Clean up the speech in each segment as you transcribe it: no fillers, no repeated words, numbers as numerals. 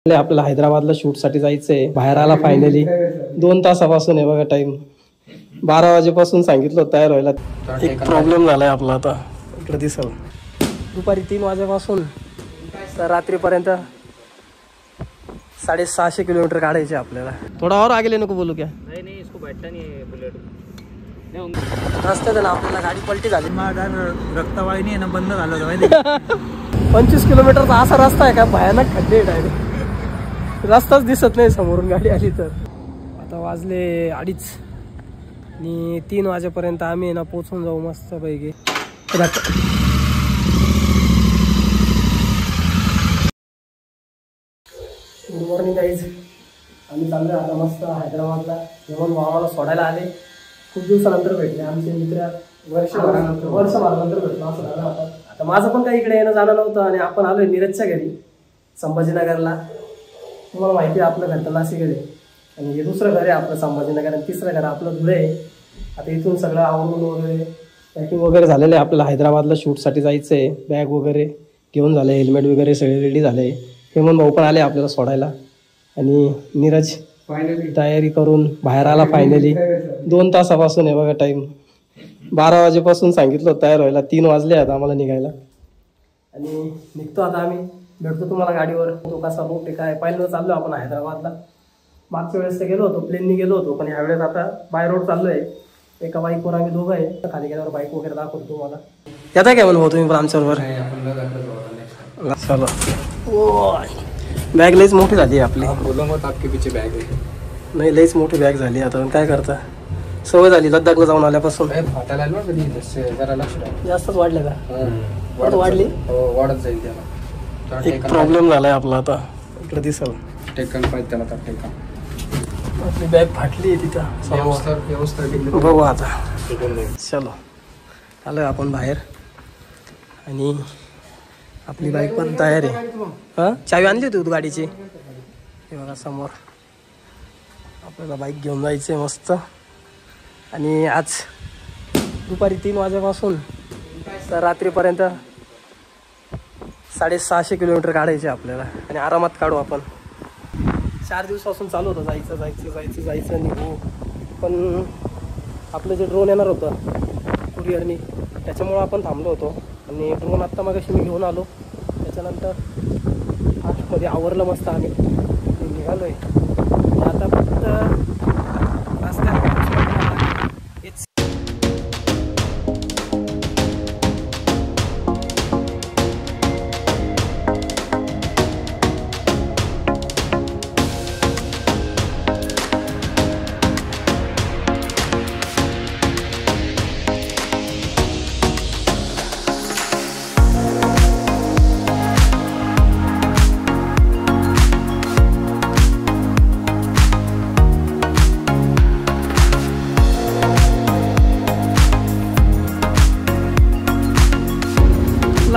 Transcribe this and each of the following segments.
आपल्याला हैदराबादला शूट साठी जायचंय. बाहेर आला फायनली. 2 तासापासून आहे बघा टाइम. 12 वाजेपासून सांगितलं तयार व्हायला. एक प्रॉब्लेम झालाय आपला. आता इकडे दिसल दुपारी 3 वाजेपासून तर रात्रीपर्यंत 650 किलोमीटर काढायचे आपल्याला. थोडा और आगे नको बोलू क्या? नाही इसको बैठता नहीं है बुलेट. रस्त्यात ना आपल्याला गाडी पलटी झाली. रक्तवाहिनी आहे ना बंद झालं होतं माहिती. 25 किलोमीटरचा असा रस्ता आहे का भयानक खड्डे डायरेक्ट. रस्ताच दिसत नाही समोरून गाडी आली तर. आता वाजले 2:30 आणि 3 वाजेपर्यंत आम्ही ना पोचून जाऊ मस्त पैकी. Good morning guys. आम्ही चाललोय आता मस्त हैदराबादला. जेवण आम्हाला सोडायला आले. खूप दिवसानंतर भेटले आमचे मित्र. वर्षभरानंतर भेटलो असं झालं. आता माझं पण काही इकडे येणं जाणं नव्हतं आणि आपण आलोय नीरजच्या घरी संभाजीनगरला. तुम्हाला माहिती आहे आपलं घर तर नाशिककडे आणि हे दुसरं घर आहे आपलं संभाजीनगर आणि तिसरं घर आपलं धुळे आहे. आता इथून सगळं आवरून वगैरे पॅकिंग वगैरे झालेलं आहे. आपल्याला हैदराबादला शूटसाठी जायचं आहे. बॅग वगैरे घेऊन झाले. हेल्मेट वगैरे सगळे रेडी झाले. हेमंत भाऊ पण आले आपल्याला सोडायला आणि नीरज तयारी करून बाहेर आला फायनली. 2 तासापासून आहे बघा टाइम. 12 वाजेपासून सांगितलं तयार व्हायला. 3 वाजले आता आम्हाला निघायला आणि निघतो आता आम्ही. भेटतो तुम्हाला गाडीवर. तो कसा रूट आहे काय. पहिल्यांदा चाललो आपण हैदराबादला. मागच्या वेळेस तर गेलो होतो प्लेननी गेलो होतो पण ह्यावेळेस आता बाय रोड चाललोय. एका बाईकवर आम्ही दोघं आहे. खाली गेल्यावर बाईक वगैरे दाखवतो तुम्हाला. येता काय म्हणून तुम्ही पण आमच्याबरोबर? चलो. बॅग लईच मोठी झाली आपली. आपके पीछे बॅग आहे. नाही लईच मोठी बॅग झाली आता. काय करता सवय झाली लद्दाखला जाऊन आल्यापासून. जास्तच वाढले का? वाढली वाढत जाईल त्याला. एक प्रॉब्लेम झालाय आपला. आता इकडे दिसल टेकन पाहिजे त्याला. टेकन आपली बॅग फाटली आहे तिथं. बघू आता. चलो आलोय आपण बाहेर आणि आपली बाईक पण तयार आहे. हां चावी आणली होती तू गाडीची? हे बघा समोर. आपल्याला बाईक घेऊन जायचं आहे मस्त. आणि आज दुपारी 3 वाजेपासून तर रात्रीपर्यंत 650 किलोमीटर काढायचे आपल्याला आणि आरामात काढू आपण. 4 दिवसापासून चालू होतं जायचं जायचं जायचं जायचं निघू. पण आपलं जे ड्रोन येणार होतं कुरिअरनी त्याच्यामुळं आपण थांबलो होतो आणि ड्रोन आत्ता मगाशी मी घेऊन आलो. त्याच्यानंतर आतमध्ये आवरलं मस्त आम्ही निघालो आहे. आता फक्त रस्त्यात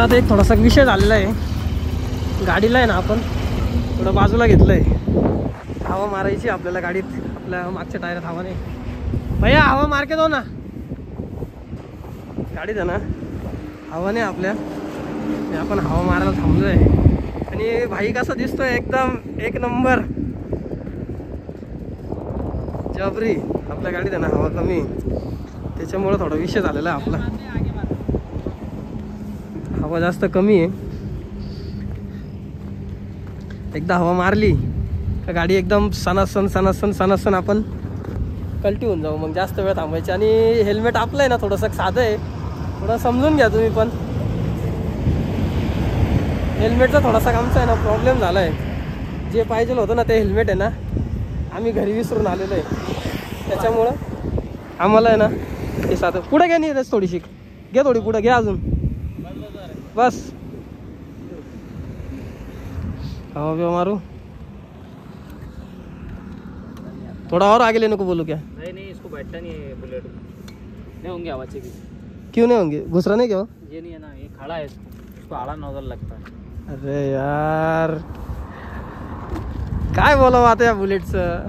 आता एक थोडासा विषय झालेला आहे. गाडीला आहे ना आपण थोडं बाजूला घेतलं आहे. हवा मारायची आपल्याला गाडीत. आपल्या मागच्या टायरात हवा नाही. भैया हवा मार के दो ना. गाडीत आहे ना हवा नाही आपल्या. आपण हवा मारायला थांबलो आहे आणि भाई कसा दिसतोय एकदम एक नंबर जबरी. आपल्या गाडीत आहे ना हवा कमी त्याच्यामुळं थोडा विषय झालेला आहे आपला. हवा जास्त कमी आहे. एकदा हवा मारली का गाडी एकदम सणासन आपण कल्टी होऊन जाऊ. मग जास्त वेळ थांबायची. आणि हेल्मेट आपलं आहे ना थोडंसं साधं आहे. थोडं समजून घ्या तुम्ही पण. हेल्मेटचा थोडासा आमचा आहे ना प्रॉब्लेम झाला आहे. जे पाहिजे होतं ना ते हेल्मेट आहे ना आम्ही घरी विसरून आलेलो आहे. त्याच्यामुळं आम्हाला आहे ना ते साधं. पुढे घ्या नाही थोडीशी घे. थोडी पुढे घ्या अजून बस. हवा बिवा मारू. थोड़ा और आगे लेने को बोलूं क्या? नहीं इसको बैठता नहीं है बुलेट. नहीं होंगे आवाज़ की. क्यों नहीं होंगे? घुसरा नहीं क्या? ये नहीं है ना. ये खड़ा है. इसको आड़ा नोजल लगता है. अरे यार काय बोलावं आता या बुलेटचं.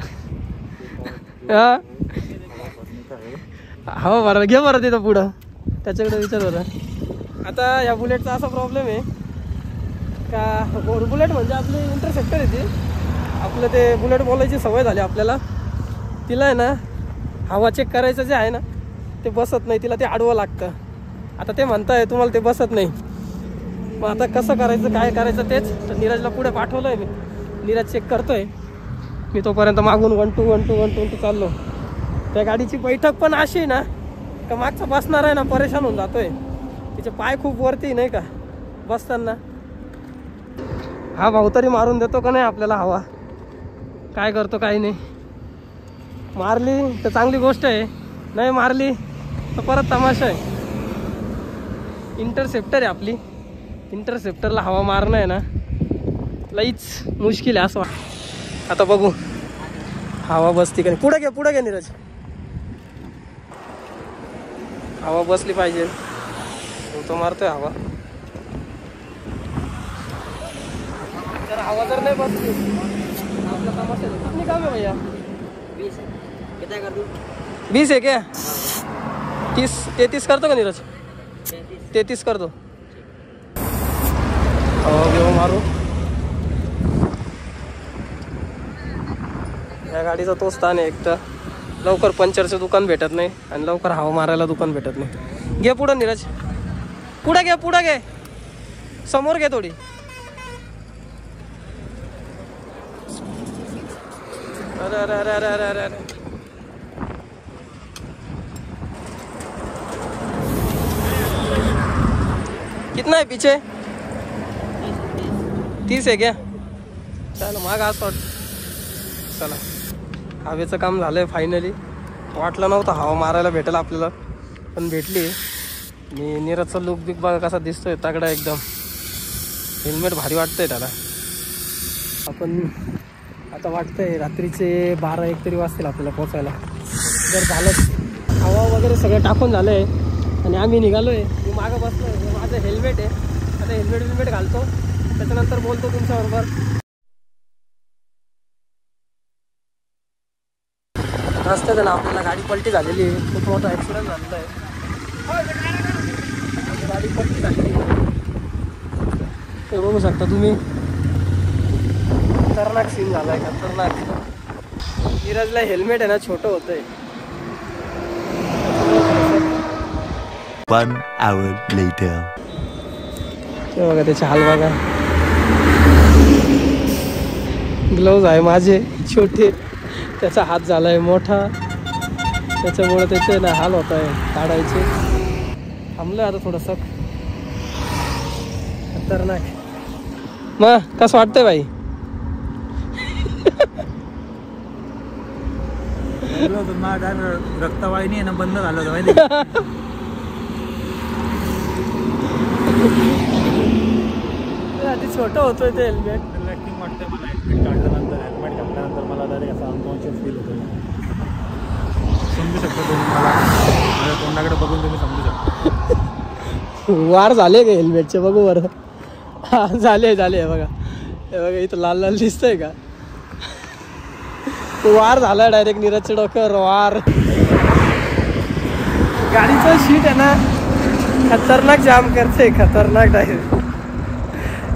हवा बरं घे बरं तिथं पुढं त्याच्याकडे विचार बरं. आता या बुलेटचा असा प्रॉब्लेम आहे का बुलेट म्हणजे आपली इंटरसेप्टर आहे ती. आपलं ते बुलेट बोलायची सवय झाली आपल्याला. तिला आहे ना हवा चेक करायचं जे आहे ना ते बसत नाही, तिला ते आडवं लागतं. आता ते म्हणताय तुम्हाला ते बसत नाही, मग आता कसं करायचं काय करायचं तेच. तर नीरजला पुढे पाठवलं आहे मी, नीरज चेक करतोय. मी तोपर्यंत मागून 1 2 1 2 1 2 चाललो. त्या गाडीची बैठक पण अशी आहे ना का मागचा बसणार आहे ना परेशान होऊन जातोय. तिचे पाय खूप वरती नाही का बसताना. हा भाऊ तरी मारून देतो का नाही आपल्याला हवा, काय करतो काही नाही. मारली तर चांगली गोष्ट आहे, नाही मारली तर परत तमाशा आहे. इंटरसेप्टर आहे आपली, इंटरसेप्टरला हवा मारणं आहे ना लईच मुश्किल आहे असं वाटतं. आता बघू हवा बसती का नाही. पुढे घे नीरज, हवा बसली पाहिजे. तो मारतोय हवा, जर हवा जर नाही बसली आपला तमाशा. कितनी काम है भैया? 20 है. कितना कर दूं? 20 है क्या? 33 कर दो का नीरज? 33 कर दो. घेऊ मारू. या गाडीचा तो स्थान आहे, एक तर लवकर पंक्चरचं दुकान भेटत नाही आणि लवकर हवा मारायला दुकान भेटत नाही. घे पुढं नीरज, पुढे घे समोर घे थोडी. अरे अरे अरे अरे अरे अरे कितना है पीछे? 30 है क्या? चला माग असं चला. हवेचं काम झालंय फायनली. वाटलं नव्हतं हवा मारायला भेटेल आपल्याला, पण भेटली. आणि नीरजचा लुक बिक बघा कसा दिसतोय तगडा एकदम. हेल्मेट भारी वाटतंय त्याला. आपण आता वाटतंय रात्रीचे 12-1 तरी वाजतील आपल्याला पोचायला. जर झालं हवा वगैरे सगळं टाकून झालं आहे आणि आम्ही निघालो आहे. मी मागं बसलो आहे, माझं हेल्मेट आहे. आता हेल्मेट घालतो, त्याच्यानंतर बोलतो तुमच्याबरोबर. रस्त्यात ना आपल्याला गाडी पलटी झालेली आहे, खूप मोठा ॲक्सिडेंट झालेला आहे. गाडी पलटी झालेली आहे ते बघू शकता तुम्ही. खतरनाक सीन झाला आहे, खतरनाक. नीरजला हेल्मेट आहे ना छोटं होतंय. 1 hour later. ते बघा त्याचे हाल बघा. ग्लोव्ज आहे माझे छोटे, त्याचा हात झाला आहे मोठा, त्याच्यामुळे त्याचे ना हाल होत आहे काढायचे. थांबलं आता थोडंसं. खतरनाक. मग कसं वाटतंय भाई? रक्तवाहिनी आहे ना बंद झालं होतं माहिती का? आधी छोटं होतोय ते हेल्मेट. रिलॅक्सिंग वाटतंय मला. हेल्मेट काढल्यानंतर, हेल्मेट घातल्यानंतर मला डायरेक्ट असं अनकॉन्शियस फील होतं. समजू शकतो तुम्ही मला, माझ्या तोंडाकडे बघून तुम्ही समजू शकता. वार झाले का हेल्मेटचे बघू बरं. हा झाले बघा. हे बघा इथं लाल लाल दिसतंय का? वार झाला डायरेक्ट नीरजच्या डोक्यावर वार. गाडीचं शीट आहे ना खतरनाक जाम करते, खतरनाक डायरेक्ट.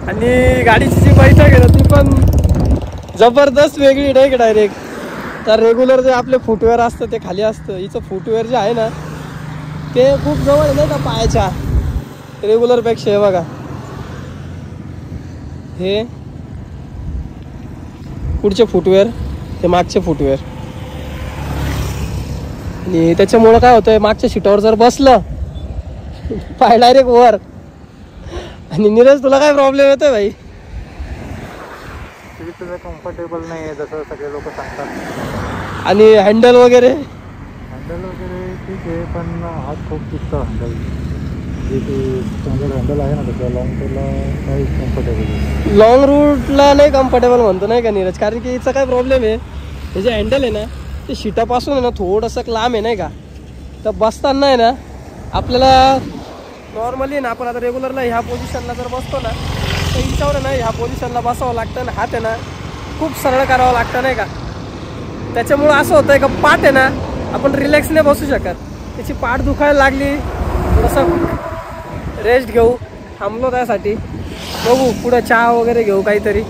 आणि गाडीची जी बैठक आहे ना ती पण जबरदस्त वेगळी नाही का डायरेक्ट. तर रेग्युलर जे आपले फुटवेअर असतं ते खाली असतं. हिचं फुटवेअर जे आहे ना ते खूप जवळ नाही का पायाच्या रेग्युलरपेक्षा. हे बघा हे पुढचे फुटवेअर, ते मागचे फुटवेअर. आणि त्याच्यामुळं काय होतंय, मागच्या सीटावर जर बसलं पाय डायरेक्ट वर. आणि नीरज तुला काय प्रॉब्लेम येतोय भाई? तुझं कम्फर्टेबल नाही आहे जसं सगळे लोक सांगतात. आणि हँडल वगैरे ठीक आहे, पण हात खूप दुखतं. हँडल जे स्टँडर्ड हँडल आहे ना तसं लॉंग टूरला काही कम्फर्टेबल. लॉंग रूटला नाही कम्फर्टेबल म्हणतो नाही का नीरज? कारण की हिचा काय प्रॉब्लेम आहे, हे जे हँडल आहे ना ते शीटापासून आहे ना थोडंसं लांब आहे नाही का. तर बसताना आहे ना आपल्याला नॉर्मली ना आपण आता रेग्युलरला ह्या पोझिशनला जर बसतो ना तर हिच्यावर आहे ना ह्या पोझिशनला बसावं लागतं ना. हात आहे ना खूप सरळ करावं लागतं नाही का. त्याच्यामुळं असं होतं आहे का पाठ आहे ना आपण रिलॅक्स नाही बसू शकत. त्याची पाठ दुखायला लागली, थोडंसं रेस्ट घेऊ थांबलो त्यासाठी. बघू पुढं चहा वगैरे घेऊ काहीतरी,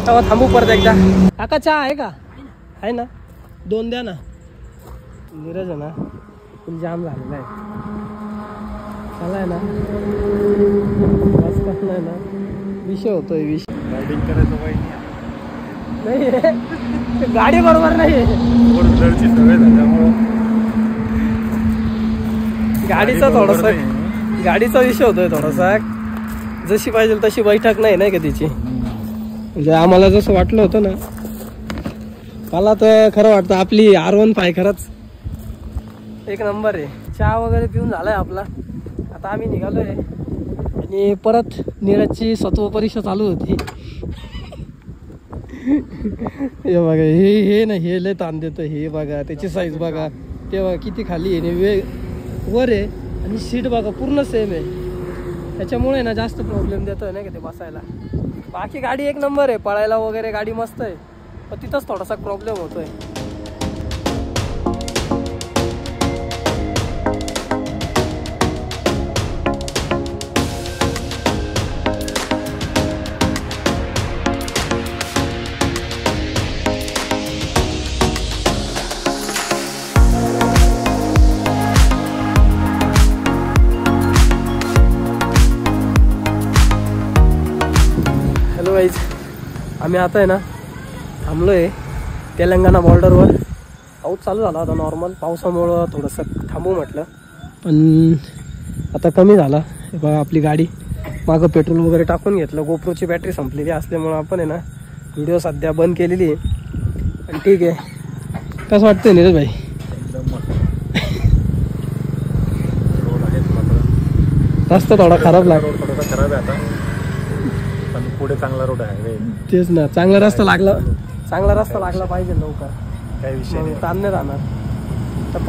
तेव्हा थांबू परत एकदा. काका चहा आहे का? आहे ना, 2 द्या ना. नीरज आहे ना फुल जाम झालेला आहे. चला आहे ना बस नाही ना, विषय होतोय विषय. रायडिंग करायचं पाहिजे नाही गाडी बरोबर नाही, घरची सवय झाल्यामुळं गाडीचा विषय होतोय थोडासा. जशी पाहिजे तशी बैठक नाही का तिची. म्हणजे आम्हाला जसं वाटलं होतं ना, मला तर खरं वाटतं आपली R15 खरंच एक नंबर आहे. चहा वगैरे पिऊन झालाय आपला, आता आम्ही निघालोय. आणि परत नीरजची सत्व परीक्षा चालू होती. हे बघा, हे ना हे लय ताण देतं. हे बघा त्याची साईज बघा, तेव्हा किती खाली आहे वर आहे, आणि सीट बघा पूर्ण सेम आहे. त्याच्यामुळे ना जास्त प्रॉब्लेम देतोय ना की ते बसायला. बाकी गाडी एक नंबर आहे, पळायला वगैरे गाडी मस्त आहे, पण तिथंच थोडासा प्रॉब्लेम होतोय. आम्ही आता आहे ना थांबलो आहे तेलंगणा बॉर्डरवर. पाऊस चालू झाला होता नॉर्मल, पावसामुळं थोडंसं थांबू म्हटलं, पण आता कमी झाला. बघा आपली गाडी मागं पेट्रोल वगैरे टाकून घेतलं. गोप्रोची बॅटरी संपलेली असल्यामुळं आपण आहे ना व्हिडिओ सध्या बंद केलेली आहे. आणि ठीक आहे, कसं वाटतंय नीरज भाई? रस्ता थोडा खराब लागला, थोडासा खराब आहे आता, पण पुढे चांगला रोड आहे. तेच ना, चांगला रस्ता लागला पाहिजे लवकर, काही विषय नाही, ताण नाही राहणार. तर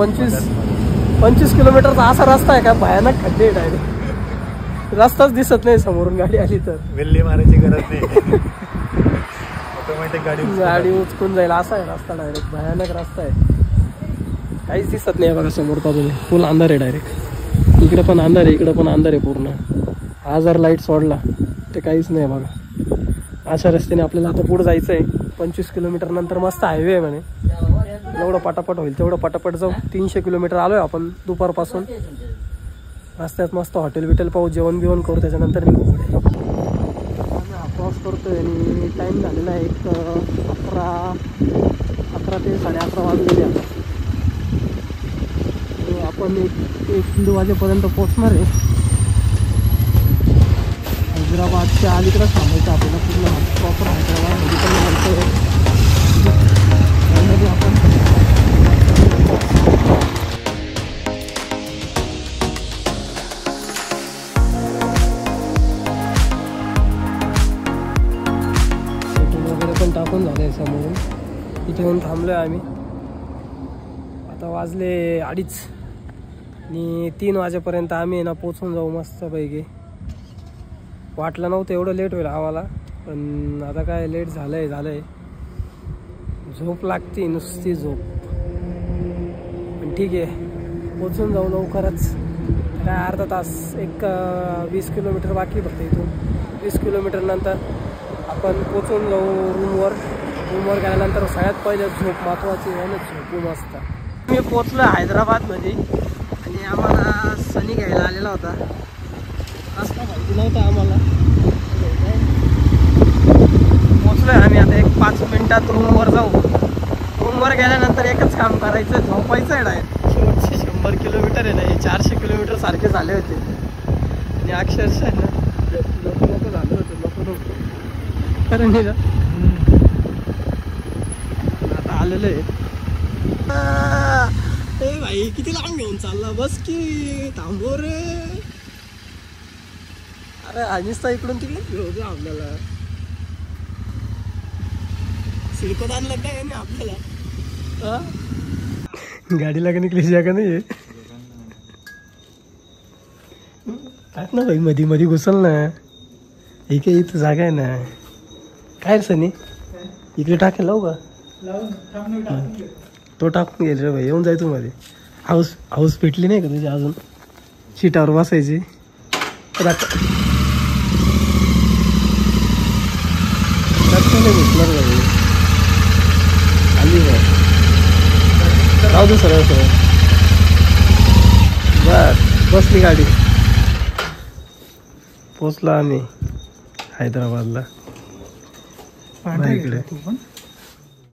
25 किलोमीटरचा असा रस्ता आहे का भयानक खड्डे डायरेक्ट, रस्ताच दिसत नाही समोरून गाडी आली तर. वेल्ली मारायची गरज नाही, ऑटोमॅटिक गाडी उचकून जाईल असा आहे रस्ता. डायरेक्ट भयानक रस्ता आहे, काहीच दिसत नाही. बघा समोर बाजूने फुल अंधार आहे डायरेक्ट. इकडे पण अंधार आहे, इकडे पण अंधार आहे पूर्ण. हा जर लाईट सोडला ते काहीच नाही. बघा अशा रस्त्याने आपल्याला आता पुढे जायचं आहे. 25 किलोमीटर नंतर मस्त हायवे आहे म्हणे, एवढं पटापट होईल तेवढं पटापट जाऊ. 300 किलोमीटर आलोय आपण दुपारपासून. रस्त्यात मस्त हॉटेल बिटेल पाहू, जेवण बिवण करू, त्याच्यानंतर निघू पुढे. क्रॉस करतोय आणि टाईम झालेला आहे 11 ते 11:30 वाजलेले आता. आपण एक 1 वाजेपर्यंत पोहोचणार आहे. हैदराबादच्या अलीकडे थांबायचं आपल्याला, पूर्ण प्रॉपर हैदराबाद मेडिकल म्हणतो आपण. पेट्रोल वगैरे पण टाकून झालंय समोरून. इथे येऊन थांबलोय आम्ही. आता वाजले 2:30 आणि 3 वाजेपर्यंत आम्ही ना पोचून जाऊ मस्तपैकी. वाटलं नव्हतं एवढं लेट होईल आम्हाला, पण आता काय लेट झालंय. झोप लागते, नुसती झोप. पण ठीक आहे, पोचून जाऊ लवकरच. काय अर्धा तास, 20 किलोमीटर बाकी फक्त इथून. 20 किलोमीटर नंतर आपण पोचून जाऊ रूमवर गेल्यानंतर सगळ्यात पहिले झोप महत्त्वाची आहे ना, झोपू मस्त. मी पोचलो हैदराबादमध्ये आणि आम्हाला सनी घ्यायला आलेला होता. रस्ता माहिती नव्हता आम्हाला. पोचलोय आम्ही आता 5 मिनिटात रूमवर जाऊ. रूमवर गेल्यानंतर एकच काम करायचं, झोपायचं आहे डायरेक्ट. शेवटचे 100 किलोमीटर आहे ना, हे 400 किलोमीटर सारखे झाले होते. आणि अक्षरशः ना नको झालं होतं, नको खरं नाही का. आता आलेलं आहे. भाई किती लांब घेऊन चालला, बस की थांबव रे. अरे आधीच तर इकडून तिकडे घेऊ आपल्याला. सिडकोत आणलं काय नाही आपल्याला. गाडीला का निघली जागा नाही आहे ना भाई, मध्ये घुसल ना. हे काय इथं जागा आहे ना. काय सनी इकडे टाकेल लावू का? तो टाकून गेल रे भाई. येऊन जाय तू मध्ये. हाऊस पेटली नाही का तुझी अजून? सीटावर बसायची. जाऊ दे सरळ सरळ. बर बसली गाडी. पोचलो आम्ही हैदराबादला. पांढरा इकडे. तू पण